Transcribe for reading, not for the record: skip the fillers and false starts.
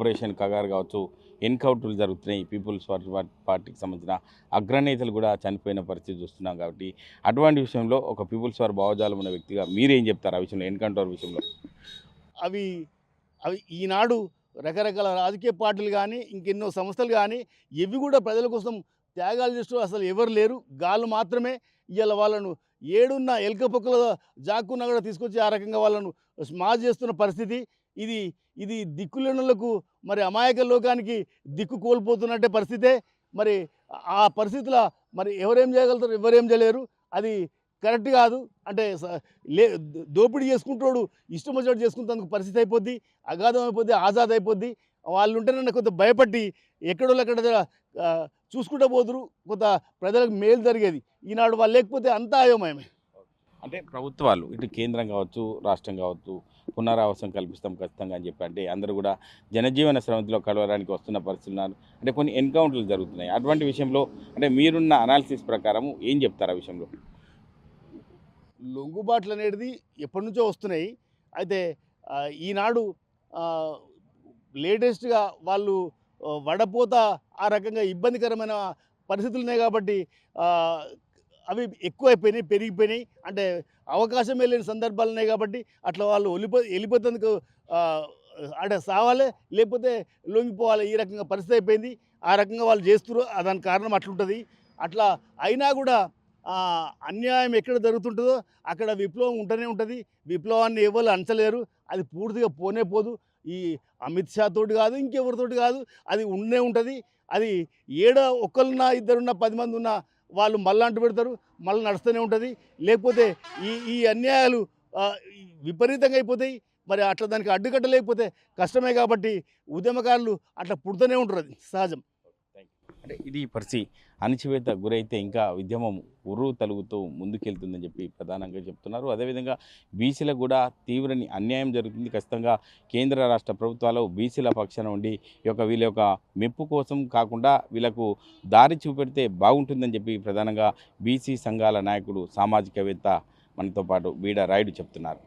Operation Kagar కావచ్చు, ఎన్కౌంటర్లు జరుగుతున్నాయి. Peoples పార్టీకి సంబంధించిన అగ్రనేతలు కూడా చనిపోయిన పరిస్థితి చూస్తున్నాం. కాబట్టి అటువంటి విషయంలో ఒక పీపుల్స్ వార్ భావజాలం ఉన్న వ్యక్తిగా మీరేం చెప్తారు ఆ విషయంలో, ఎన్కౌంటర్ విషయంలో? అవి అవి ఈనాడు రకరకాల రాజకీయ పార్టీలు కానీ ఇంకెన్నో సంస్థలు కానీ ఇవి కూడా ప్రజల కోసం త్యాగాలు చేస్తూ అసలు ఎవరు లేరు. గాళ్ళు మాత్రమే ఇవాళ వాళ్ళను ఏడున్న ఎలక పొక్కల జాక్కున్నా కూడా తీసుకొచ్చి ఆ రకంగా వాళ్ళను స్మాష్ చేస్తున్న పరిస్థితి. ఇది ఇది దిక్కులేనులకు మరి అమాయక లోకానికి దిక్కు కోల్పోతున్నట్టే పరిస్థితే. మరి ఆ పరిస్థితుల మరి ఎవరేం చేయగలుగుతారు, ఎవరేం చేయలేరు. అది కరెక్ట్ కాదు. అంటే లే దోపిడీ చేసుకుంటాడు ఇష్టం వచ్చినట్టు చేసుకుంటేందుకు పరిస్థితి అయిపోద్ది, అగాధం అయిపోద్ది, ఆజాద్ అయిపోద్ది. వాళ్ళు ఉంటేనన్నా కొంత భయపడి ఎక్కడోళ్ళు అక్కడ చూసుకుంటూ పోదురు, కొంత ప్రజలకు మేలు జరిగేది. ఈనాడు వాళ్ళు లేకపోతే అంతా అయోమయమే. అంటే ప్రభుత్వాలు ఇటు కేంద్రం కావచ్చు, రాష్ట్రం కావచ్చు, పునరావాసం కల్పిస్తాం ఖచ్చితంగా అని చెప్పి అంటే అందరూ కూడా జనజీవన స్రవంతిలో కలవడానికి వస్తున్న పరిస్థితులు ఉన్నారు. అంటే కొన్ని ఎన్కౌంటర్లు జరుగుతున్నాయి. అటువంటి విషయంలో అంటే మీరున్న అనాలిసిస్ ప్రకారం ఏం చెప్తారు ఆ విషయంలో? లొంగుబాట్లు అనేది ఎప్పటి నుంచో వస్తున్నాయి. అయితే ఈనాడు లేటెస్ట్గా వాళ్ళు వడపోత ఆ రకంగా ఇబ్బందికరమైన పరిస్థితులు ఉన్నాయి కాబట్టి అవి ఎక్కువైపోయినాయి, పెరిగిపోయినాయి. అంటే అవకాశం లేని సందర్భాలు ఉన్నాయి కాబట్టి అట్లా వాళ్ళు వెళ్ళిపోతేందుకు అంటే సావాలే, లేకపోతే లొంగిపోవాలి, ఈ రకంగా పరిస్థితి అయిపోయింది. ఆ రకంగా వాళ్ళు చేస్తున్నారు. దానికి కారణం అట్లుంటుంది. అట్లా అయినా కూడా అన్యాయం ఎక్కడ జరుగుతుంటుందో అక్కడ విప్లవం ఉంటూనే ఉంటుంది. విప్లవాన్ని ఎవరు అంచలేరు. అది పూర్తిగా పోనే పోదు. ఈ అమిత్ షా తోటి కాదు, ఇంకెవరితోటి కాదు, అది ఉండే ఉంటుంది. అది ఒక్కరున్నా, ఇద్దరున్నా, 10 మంది ఉన్నా వాళ్ళు మళ్ళీ అంటు పెడతారు, మళ్ళీ నడుస్తూనే ఉంటుంది. లేకపోతే ఈ ఈ అన్యాయాలు విపరీతంగా అయిపోతాయి. మరి అట్లా దానికి అడ్డుకట్ట లేకపోతే కష్టమే. కాబట్టి ఉద్యమకారులు అట్లా పుడుతూనే ఉంటారు, అది సహజం. అంటే ఇది పరిస్థితి. అణచివేత గురైతే ఇంకా ఉద్యమం తలుగుతూ ముందుకెళ్తుందని చెప్పి ప్రధానంగా చెప్తున్నారు. అదేవిధంగా బీసీలకు కూడా తీవ్రని అన్యాయం జరుగుతుంది. ఖచ్చితంగా కేంద్ర రాష్ట్ర ప్రభుత్వాలు బీసీల పక్షాన ఉండి వీళ్ళ యొక్క మెప్పు కోసం కాకుండా వీళ్ళకు దారి చూపెడితే బాగుంటుందని చెప్పి ప్రధానంగా బీసీ సంఘాల నాయకుడు, సామాజికవేత్త మనతో పాటు బీడా రాయుడు చెప్తున్నారు.